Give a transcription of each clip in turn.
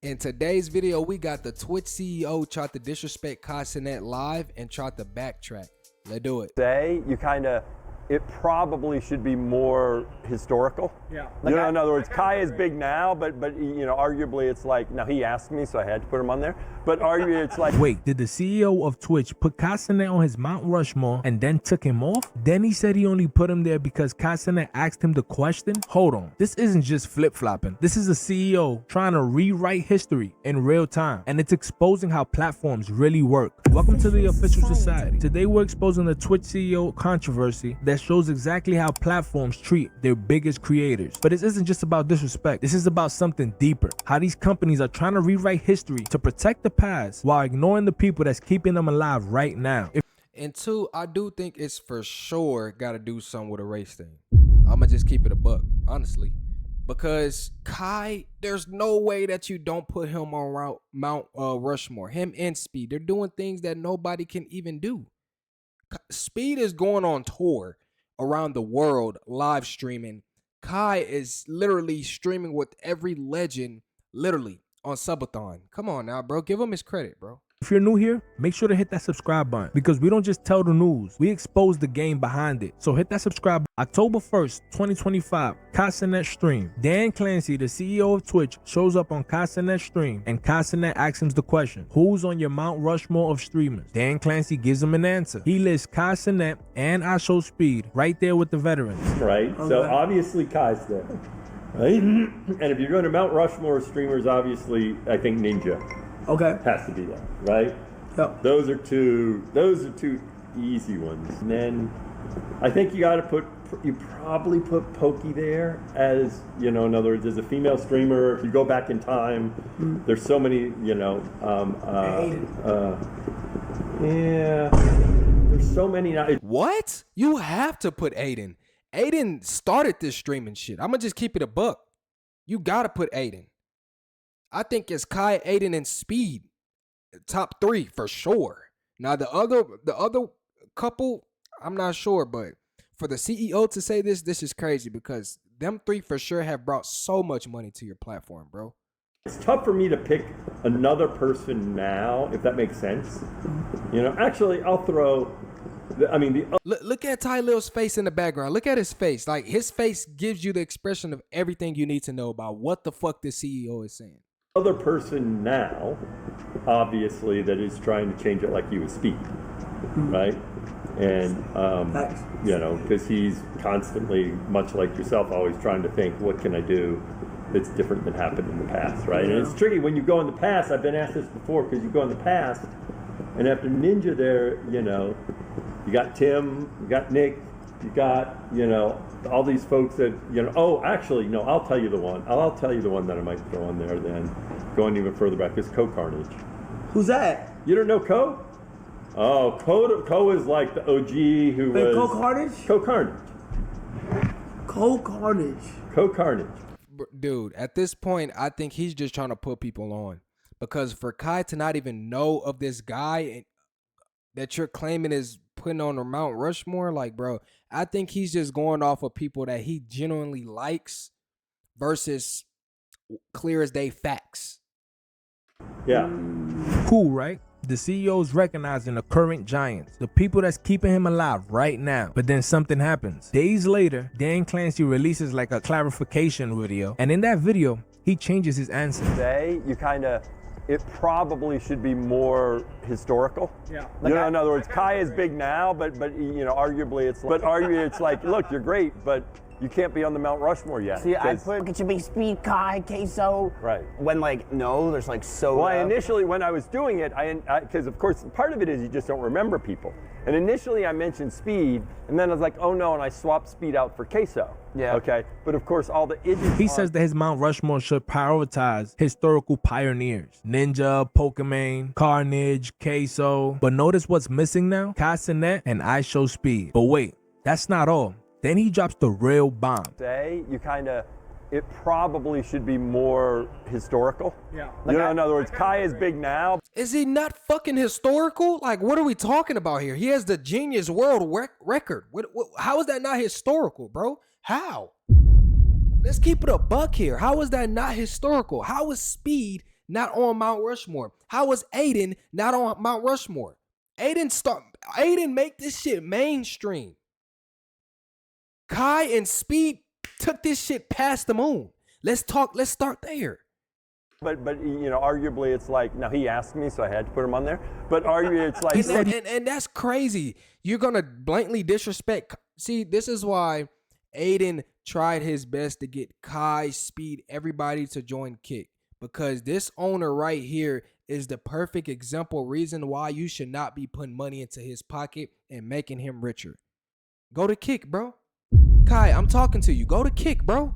In today's video, we got the Twitch CEO tried to disrespect Kai Cenat live and tried to backtrack. Let's do it. It probably should be more historical. Yeah. You know, in other words, Kai is big now, but you know, arguably it's like, now he asked me, so I had to put him on there. But arguably it's like, Wait, did the CEO of Twitch put Kai Cenat on his Mount Rushmore and then took him off? Then he said he only put him there because Kai Cenat asked him the question? Hold on, this isn't just flip-flopping. This is a CEO trying to rewrite history in real time, and it's exposing how platforms really work. Welcome to the Official Society. Today we're exposing the Twitch CEO controversy that shows exactly how platforms treat their biggest creators. But this isn't just about disrespect. This is about something deeper. How these companies are trying to rewrite history to protect the past while ignoring the people that's keeping them alive right now. And two, I do think it's for sure got to do something with a race thing. I'ma just keep it a buck, honestly. Because Kai, there's no way that you don't put him on Mount Rushmore. Him and Speed, they're doing things that nobody can even do. Speed is going on tour around the world live streaming. Kai is literally streaming with every legend, literally on Subathon. Come on now, bro. Give him his credit, bro. If you're new here, make sure to hit that subscribe button because we don't just tell the news, we expose the game behind it. So hit that subscribe button. October 1st, 2025, Kai Cenat stream. Dan Clancy, the CEO of Twitch, shows up on Kai Cenat stream and Kai Cenat asks him the question, who's on your Mount Rushmore of streamers? Dan Clancy gives him an answer. He lists Kai Cenat and iShowSpeed right there with the veterans. right? Okay. So obviously Kai's there, right? And if you're going to Mount Rushmore of streamers, obviously I think Ninja Okay. has to be there, right? Yep. Those are two easy ones. And then I think you probably put Pokey there as, you know, in other words, as a female streamer. If you go back in time, there's so many, you know, yeah, there's so many now. What? You have to put Aiden. Aiden started this streaming shit. I'ma just keep it a buck. You gotta put Aiden. I think it's Kai, Aiden, and Speed. Top three for sure. Now the other couple, I'm not sure, but for the CEO to say this is crazy because them three for sure have brought so much money to your platform, bro. It's tough for me to pick another person now, if that makes sense. You know, actually, I'll throw. Look at Ty Lil's face in the background. Look at his face. Like, his face gives you the expression of everything you need to know about what the fuck this CEO is saying. Other person now, obviously, that is trying to change it like you with Speed, right? And, you know, because he's constantly, much like yourself, always trying to think, what can I do that's different than happened in the past, right? And it's tricky when you go in the past. I've been asked this before, because you go in the past, and after Ninja there, you know, you got Tim, you got Nick, you got, you know, all these folks that, you know, oh, actually, no, I'll tell you the one. I'll tell you the one that I might throw on there then, going even further back, is Co Carnage. Who's that? You don't know Co? Oh, Co is like the OG who was... Co Carnage? Co Carnage. Co Carnage. Co Carnage. Dude, at this point, I think he's just trying to put people on. Because for Kai to not even know of this guy that you're claiming is putting on the Mount Rushmore, like, bro, I think he's just going off of people that he genuinely likes versus clear as day facts. Yeah. Cool, right? The CEO's recognizing the current giants, the people that's keeping him alive right now. But then something happens. Days later, Dan Clancy releases like a clarification video. And in that video, he changes his answer. It probably should be more historical. Yeah. You know, in other words, Kai is big now, but you know, arguably it's like, look, you're great, but you can't be on the Mount Rushmore yet. See, I put it should be Speed, Kai, Queso. Right. When like no, there's like so. Well, initially when I was doing it, because of course part of it is you just don't remember people. And initially I mentioned Speed, and then I was like, oh no, and I swapped Speed out for Queso. Yeah. Okay. But of course all the idiots. He says that his Mount Rushmore should prioritize historical pioneers. Ninja, Pokemon, Carnage, Queso. But notice what's missing now? Kai Cenat and iShowSpeed. But wait, that's not all. Then he drops the real bomb. It probably should be more historical. Yeah. You know, in other words, Kai is big now. Is he not fucking historical? Like, what are we talking about here? He has the Genius World record. How is that not historical, bro? How? Let's keep it a buck here. How is that not historical? How is Speed not on Mount Rushmore? How was Aiden not on Mount Rushmore? Aiden make this shit mainstream. Kai and Speed took this shit past the moon. Let's start there. But you know, arguably it's like, now he asked me, so I had to put him on there. But arguably it's like, and that's crazy. You're gonna blatantly disrespect. See, this is why Aiden tried his best to get Kai, Speed, everybody to join Kick, because this owner right here is the perfect example reason why you should not be putting money into his pocket and making him richer. Go to Kick, bro. Kai, I'm talking to you. Go to Kick, bro.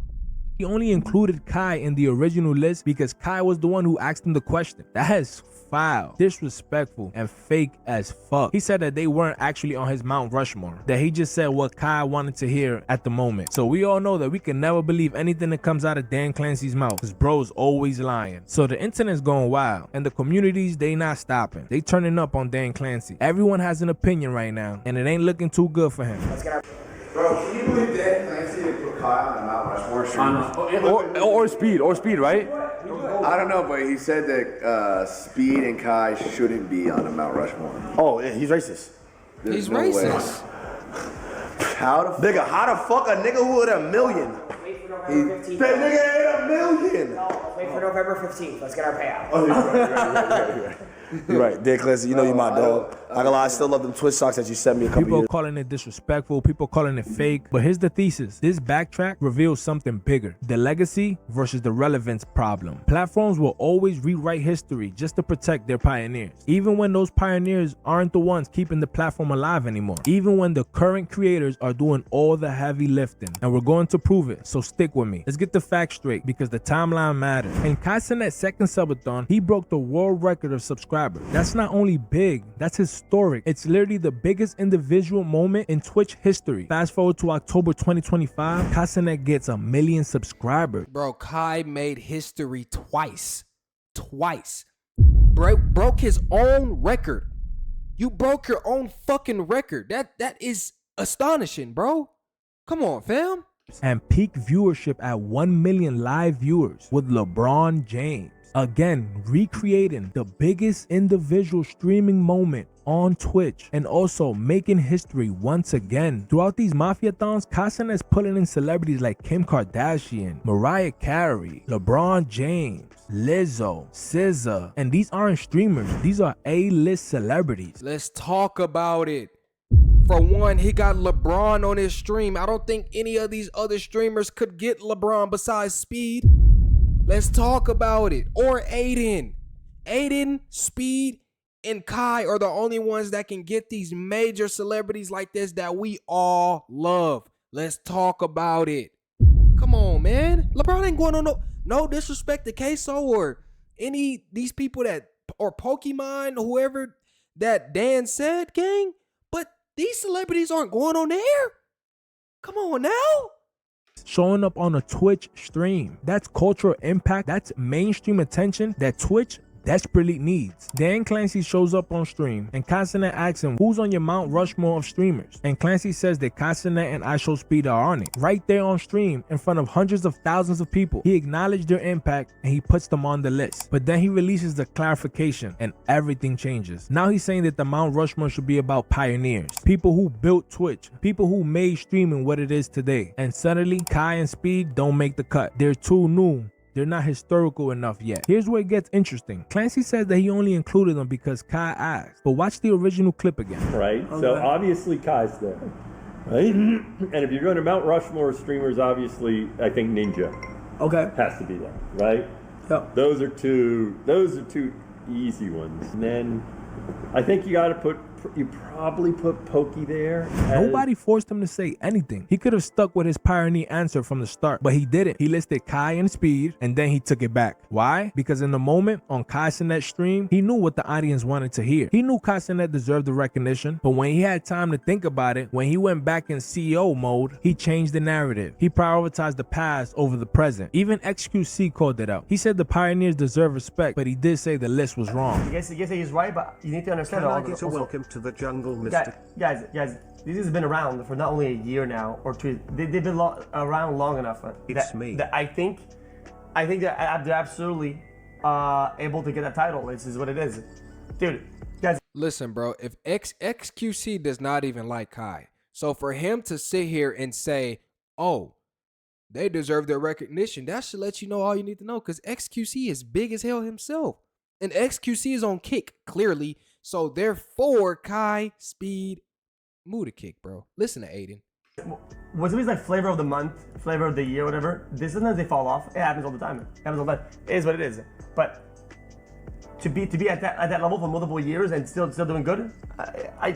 He only included Kai in the original list because Kai was the one who asked him the question. That is foul, disrespectful, and fake as fuck. He said that they weren't actually on his Mount Rushmore, that he just said what Kai wanted to hear at the moment. So we all know that we can never believe anything that comes out of Dan Clancy's mouth, because bro's always lying. So the internet's going wild, and the communities, they not stopping. They turning up on Dan Clancy. Everyone has an opinion right now, and it ain't looking too good for him. Bro, can you believe Dan Clancy put Kyle on Mount Rushmore? Or Speed, right? I don't know, but he said that Speed and Kai shouldn't be on a Mount Rushmore. Oh, yeah, he's racist. He's racist. How the Nigga, how the fuck a nigga who had $1 million? Wait for November 15th. That nigga had $1 million. No, wait for November 15th. Let's get our payout. Oh, right. You're right, Dan Clancy, you know you my dog. I gonna lie, I still love them Twitch socks that you sent me a couple People years. calling it disrespectful, people calling it fake. But here's the thesis. This backtrack reveals something bigger. The legacy versus the relevance problem. Platforms will always rewrite history just to protect their pioneers. Even when those pioneers aren't the ones keeping the platform alive anymore. Even when the current creators are doing all the heavy lifting. And we're going to prove it, so stick with me. Let's get the facts straight because the timeline matters. In Kaizenet's second subathon, he broke the world record of subscribers. That's not only big, that's historic. It's literally the biggest individual moment in Twitch history. Fast forward to October 2025, Kaizenet gets 1 million subscribers. Bro, Kai made history twice. Broke his own record. You broke your own fucking record. That is astonishing, bro. Come on, fam. And peak viewership at 1 million live viewers with LeBron James. Again, recreating the biggest individual streaming moment on Twitch and also making history once again. Throughout these Mafiathons, Kaizenet's pulling in celebrities like Kim Kardashian, Mariah Carey, LeBron James, Lizzo, SZA, and these aren't streamers, these are A-list celebrities. Let's talk about it. For one, he got LeBron on his stream. I don't think any of these other streamers could get LeBron besides Speed. Let's talk about it. Or Aiden. Aiden, Speed, and Kai are the only ones that can get these major celebrities like this that we all love. Let's talk about it. Come on, man. LeBron ain't going on no disrespect to Queso or any these people that, or Pokemon, whoever that Dan said, gang. But these celebrities aren't going on air. Come on now. Showing up on a Twitch stream. That's cultural impact. That's mainstream attention that Twitch desperately needs. Dan Clancy shows up on stream and Kaizenet asks him, who's on your Mount Rushmore of streamers? And Clancy says that Kaizenet and IShowSpeed are on it. Right there on stream in front of hundreds of thousands of people. He acknowledged their impact and he puts them on the list. But then he releases the clarification and everything changes. Now he's saying that the Mount Rushmore should be about pioneers. People who built Twitch. People who made streaming what it is today. And suddenly Kai and Speed don't make the cut. They're too new. They're not historical enough yet. Here's where it gets interesting. Clancy says that he only included them because Kai asked. But watch the original clip again. Right? Okay. So obviously Kai's there. Right? And if you're going to Mount Rushmore streamers, obviously I think Ninja Okay. has to be there, right? Yep. Those are two easy ones. And then I think you probably put Pokey there. Nobody forced him to say anything. He could have stuck with his pioneer answer from the start, but he didn't. He listed Kai and Speed, and then he took it back. Why? Because in the moment on Kaizenet's stream, he knew what the audience wanted to hear. He knew Kaizenet deserved the recognition, but when he had time to think about it, when he went back in CEO mode, he changed the narrative. He prioritized the past over the present. Even XQC called it out. He said the pioneers deserve respect, but he did say the list was wrong. Yes, he's right, but you need to understand. Can I get a welcome to the jungle, Mr. Guys, this has been around for not only a year now or two. They've been around long enough. It's me. I think that they're absolutely able to get that title. This is what it is, dude. Guys, listen, bro. If XQC does not even like Kai, so for him to sit here and say, "Oh, they deserve their recognition," that should let you know all you need to know. Because XQC is big as hell himself, and XQC is on Kick clearly. So therefore, Kai, Speed, move to Kick, bro. Listen to Aiden. when somebody's like flavor of the month, flavor of the year, whatever, this sometimes they fall off. It happens all the time. It happens all the time. It is what it is. But to be at that level for multiple years and still doing good, I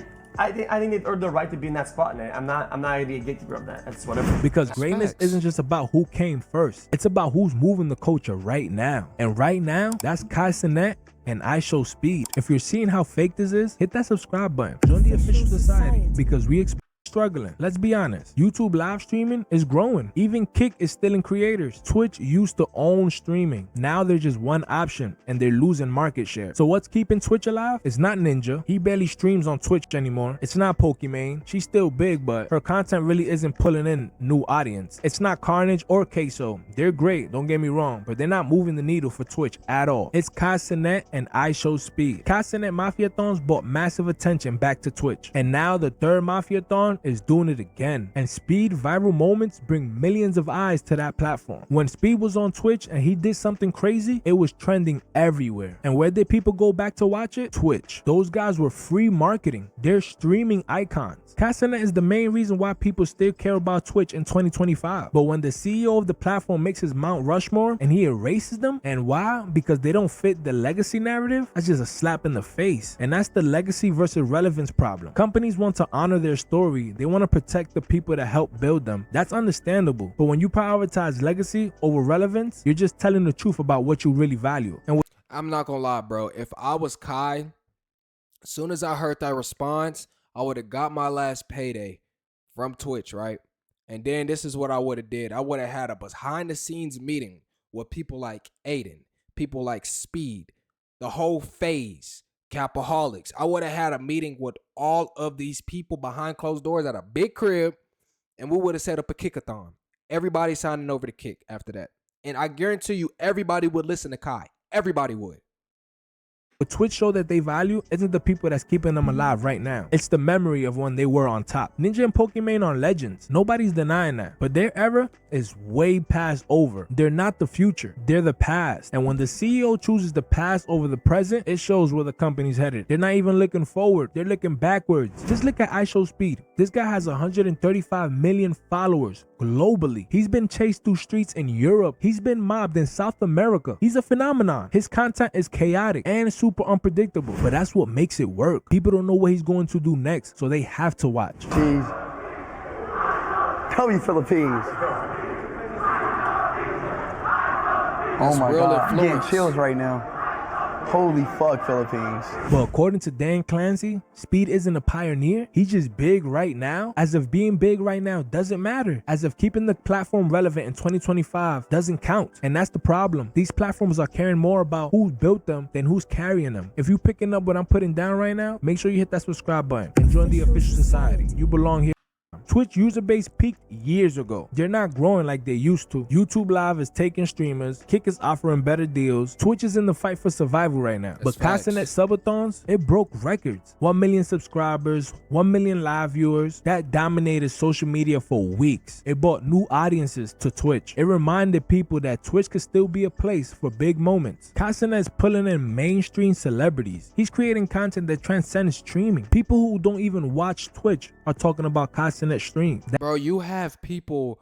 think they earned the right to be in that spot, and I'm not gonna be a gatekeeper of that. That's whatever. Because greatness isn't just about who came first. It's about who's moving the culture right now. And right now, that's Kai Cenat and I Show Speed. If you're seeing how fake this is, hit that subscribe button. Join the official society because we struggling. Let's be honest. YouTube live streaming is growing. Even Kick is stealing creators. Twitch used to own streaming. Now there's just one option and they're losing market share. So what's keeping Twitch alive? It's not Ninja. He barely streams on Twitch anymore. It's not Pokimane. She's still big, but her content really isn't pulling in new audience. It's not Carnage or Queso. They're great, don't get me wrong, but they're not moving the needle for Twitch at all. It's Kai Cenat and I Show Speed. Kai Cenat Mafiathons brought massive attention back to Twitch. And now the third Mafiathon is doing it again. And Speed viral moments bring millions of eyes to that platform. When Speed was on Twitch and he did something crazy, it was trending everywhere. And where did people go back to watch it? Twitch. Those guys were free marketing. They're streaming icons. Kai Cenat is the main reason why people still care about Twitch in 2025. But when the CEO of the platform makes his Mount Rushmore and he erases them, and why? Because they don't fit the legacy narrative, that's just a slap in the face. And that's the legacy versus relevance problem. Companies want to honor their story. They want to protect the people that help build them. That's understandable. But when you prioritize legacy over relevance, you're just telling the truth about what you really value. And I'm not gonna lie, bro. If I was Kai, as soon as I heard that response, I would have got my last payday from Twitch, right? And then this is what I would have did. I would have had a behind the scenes meeting with people like Aiden, people like Speed, the whole phase, Capaholics. I would have had a meeting with all of these people behind closed doors at a big crib, and we would have set up a kickathon. Everybody signing over to Kick after that. And I guarantee you, everybody would listen to Kai. Everybody would. what Twitch show that they value isn't the people that's keeping them alive right now. It's the memory of when they were on top. Ninja and Pokimane are legends. Nobody's denying that. But their era is way past over. They're not the future. They're the past. And when the CEO chooses the past over the present, it shows where the company's headed. They're not even looking forward. They're looking backwards. Just look at I Show Speed. This guy has 135 million followers globally. He's been chased through streets in Europe. He's been mobbed in South America. He's a phenomenon. His content is chaotic and super unpredictable, but that's what makes it work. People don't know what he's going to do next, so they have to watch. Jeez. Tell me Philippines. Oh my God, I'm getting chills right now. Holy fuck, Philippines. But according to Dan Clancy, Speed isn't a pioneer. He's just big right now. As if being big right now doesn't matter. As if keeping the platform relevant in 2025 doesn't count. And that's the problem. These platforms are caring more about who built them than who's carrying them. If you're picking up what I'm putting down right now, make sure you hit that subscribe button and join the official society. You belong here. Twitch user base peaked years ago. They're not growing like they used to. YouTube Live is taking streamers. Kick is offering better deals. Twitch is in the fight for survival right now. But casting at subathons, it broke records. 1 million subscribers, 1 million live viewers. That dominated social media for weeks. It brought new audiences to Twitch. It reminded people that Twitch could still be a place for big moments. Kasana is pulling in mainstream celebrities. He's creating content that transcends streaming. People who don't even watch Twitch are talking about Kasana stream. Bro, you have people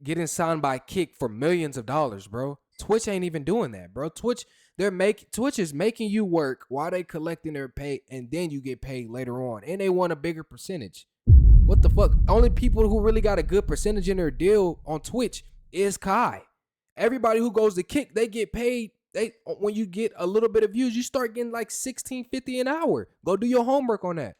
getting signed by Kick for millions of dollars, bro. Twitch ain't even doing that, bro. Twitch is making you work while they collecting their pay, and then you get paid later on, and they want a bigger percentage. What the fuck? Only people who really got a good percentage in their deal on Twitch is Kai. Everybody who goes to Kick, they get paid. When you get a little bit of views, you start getting like $16.50 an hour. Go do your homework on that.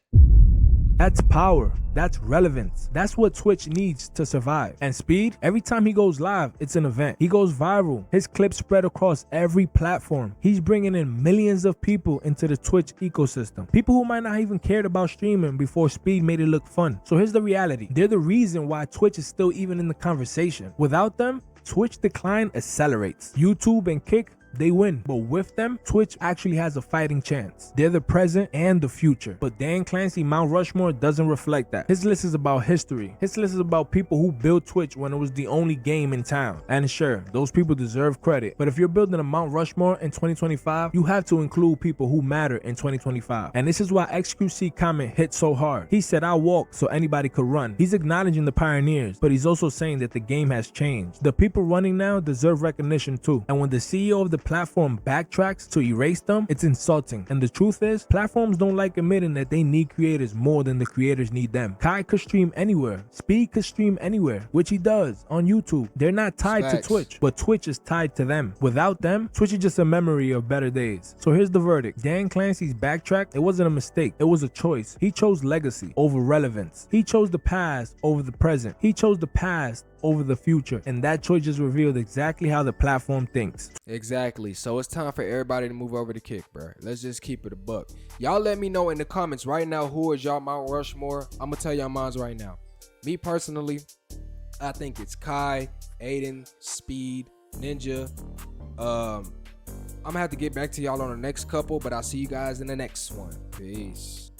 That's power. That's relevance. That's what Twitch needs to survive. And Speed, every time he goes live, it's an event. He goes viral. His clips spread across every platform. He's bringing in millions of people into the Twitch ecosystem. People who might not even cared about streaming before Speed made it look fun. So here's the reality. They're the reason why Twitch is still even in the conversation. Without them, Twitch decline accelerates. YouTube and Kick, they win. But with them, Twitch actually has a fighting chance. They're the present and the future. But Dan Clancy Mount Rushmore doesn't reflect that. His list is about history. His list is about people who built Twitch when it was the only game in town. And sure, those people deserve credit. But if you're building a Mount Rushmore in 2025, you have to include people who matter in 2025. And this is why XQC comment hit so hard. He said, I walk so anybody could run. He's acknowledging the pioneers, but he's also saying that the game has changed. The people running now deserve recognition too. And when the CEO of the platform backtracks to erase them, it's insulting. And the truth is, platforms don't like admitting that they need creators more than the creators need them. Kai could stream anywhere. Speed could stream anywhere, which he does on YouTube. They're not tied to Twitch, but Twitch is tied to them. Without them, Twitch is just a memory of better days. So here's the verdict. Dan Clancy's backtrack, it wasn't a mistake. It was a choice. He chose legacy over relevance. He chose the past over the present. He chose the past over the future. And that choice just revealed exactly how the platform thinks. Exactly. So it's time for everybody to move over to Kick, bro. Let's just keep it a buck. Y'all let me know in the comments right now who is y'all Mount Rushmore. I'm gonna tell y'all mines right now. Me personally, I think it's Kai, Aiden, Speed, Ninja. I'm gonna have to get back to y'all on the next couple, but I'll see you guys in the next one. Peace.